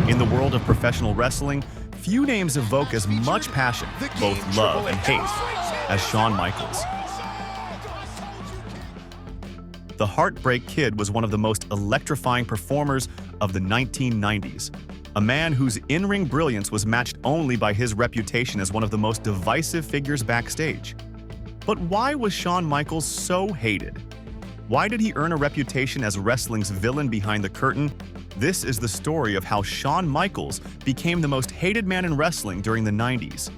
In the world of professional wrestling, few names evoke as much passion, both love and hate, as Shawn Michaels. The Heartbreak Kid was one of the most electrifying performers of the 1990s, a man whose in-ring brilliance was matched only by his reputation as one of the most divisive figures backstage. But why was Shawn Michaels so hated? Why did he earn a reputation as wrestling's villain behind the curtain? This is the story of how Shawn Michaels became the most hated man in wrestling during the 90s,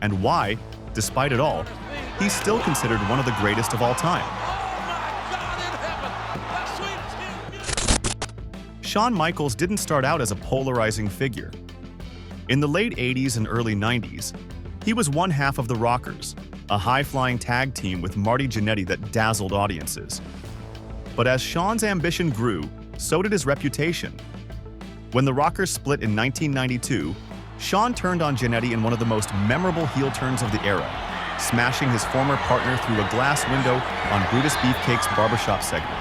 and why, despite it all, he's still considered one of the greatest of all time. Shawn Michaels didn't start out as a polarizing figure. In the late 80s and early 90s, he was one half of the Rockers, a high-flying tag team with Marty Jannetty that dazzled audiences. But as Shawn's ambition grew, so did his reputation. When the Rockers split in 1992, Shawn turned on Jannetty in one of the most memorable heel turns of the era, smashing his former partner through a glass window on Brutus Beefcake's barbershop segment.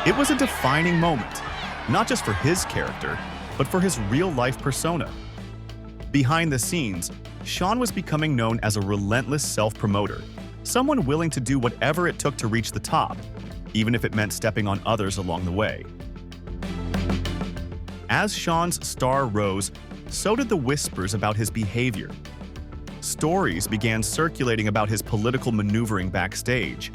It was a defining moment, not just for his character, but for his real-life persona. Behind the scenes, Shawn was becoming known as a relentless self-promoter, someone willing to do whatever it took to reach the top, even if it meant stepping on others along the way. As Shawn's star rose, so did the whispers about his behavior. Stories began circulating about his political maneuvering backstage,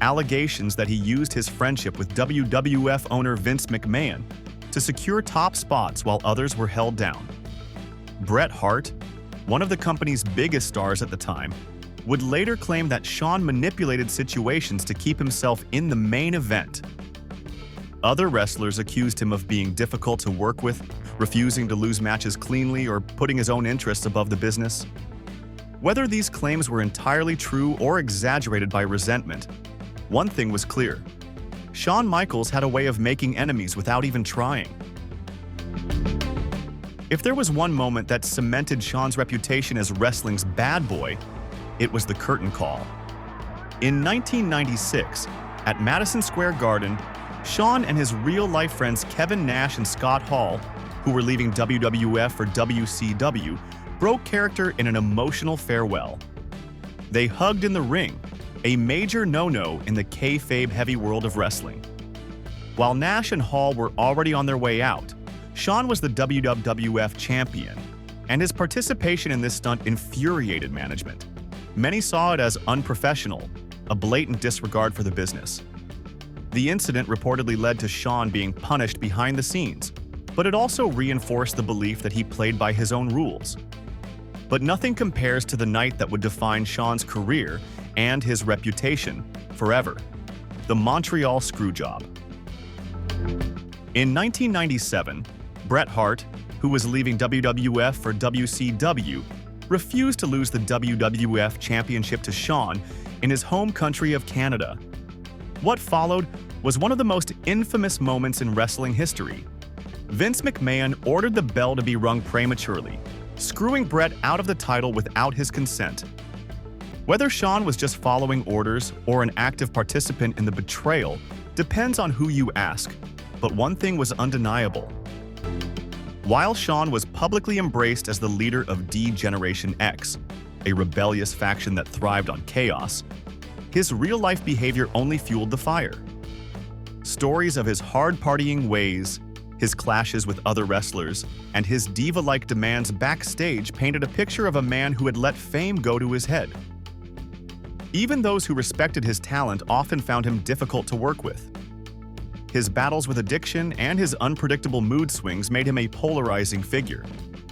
allegations that he used his friendship with WWF owner Vince McMahon to secure top spots while others were held down. Bret Hart, one of the company's biggest stars at the time, would later claim that Shawn manipulated situations to keep himself in the main event. Other wrestlers accused him of being difficult to work with, refusing to lose matches cleanly, or putting his own interests above the business. Whether these claims were entirely true or exaggerated by resentment, one thing was clear: Shawn Michaels had a way of making enemies without even trying. If there was one moment that cemented Shawn's reputation as wrestling's bad boy, it was the curtain call. In 1996, at Madison Square Garden, Shawn and his real-life friends Kevin Nash and Scott Hall, who were leaving WWF for WCW, broke character in an emotional farewell. They hugged in the ring, a major no-no in the kayfabe heavy world of wrestling. While Nash and Hall were already on their way out, Shawn was the WWF champion, and his participation in this stunt infuriated management. Many saw it as unprofessional, a blatant disregard for the business. The incident reportedly led to Shawn being punished behind the scenes, but it also reinforced the belief that he played by his own rules. But nothing compares to the night that would define Shawn's career and his reputation forever: the Montreal Screwjob. In 1997, Bret Hart, who was leaving WWF for WCW, refused to lose the WWF Championship to Shawn in his home country of Canada. What followed was one of the most infamous moments in wrestling history. Vince McMahon ordered the bell to be rung prematurely, screwing Bret out of the title without his consent. Whether Shawn was just following orders or an active participant in the betrayal depends on who you ask, but one thing was undeniable. While Shawn was publicly embraced as the leader of D-Generation X, a rebellious faction that thrived on chaos, his real-life behavior only fueled the fire. Stories of his hard-partying ways, his clashes with other wrestlers, and his diva-like demands backstage painted a picture of a man who had let fame go to his head. Even those who respected his talent often found him difficult to work with. His battles with addiction and his unpredictable mood swings made him a polarizing figure,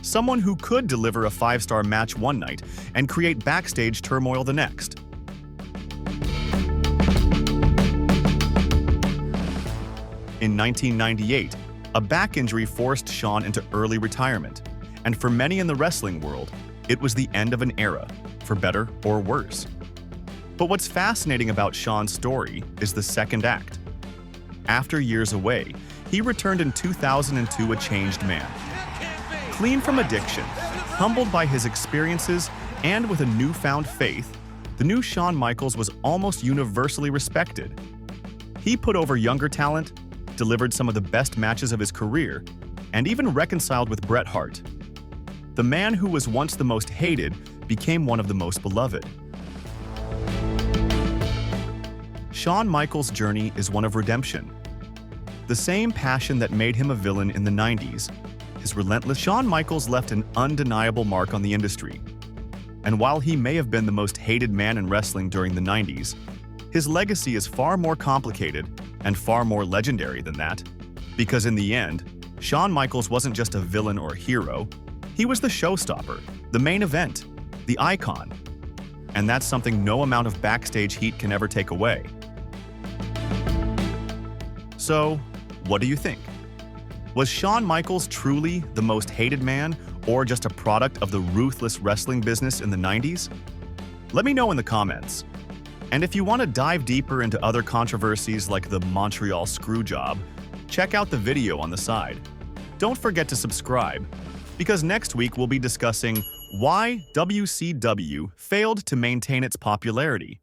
someone who could deliver a 5-star match one night and create backstage turmoil the next. In 1998, a back injury forced Shawn into early retirement, and for many in the wrestling world, it was the end of an era, for better or worse. But what's fascinating about Shawn's story is the second act. After years away, he returned in 2002 a changed man. Clean from addiction, humbled by his experiences, and with a newfound faith, the new Shawn Michaels was almost universally respected. He put over younger talent, delivered some of the best matches of his career, and even reconciled with Bret Hart. The man who was once the most hated became one of the most beloved. Shawn Michaels' journey is one of redemption. The same passion that made him a villain in the 90s, his relentless Shawn Michaels left an undeniable mark on the industry. And while he may have been the most hated man in wrestling during the 90s, his legacy is far more complicated and far more legendary than that. Because in the end, Shawn Michaels wasn't just a villain or hero, he was the showstopper, the main event, the icon. And that's something no amount of backstage heat can ever take away. So, what do you think? Was Shawn Michaels truly the most hated man, or just a product of the ruthless wrestling business in the 90s? Let me know in the comments. And if you want to dive deeper into other controversies like the Montreal Screwjob, check out the video on the side. Don't forget to subscribe, because next week we'll be discussing why WCW failed to maintain its popularity.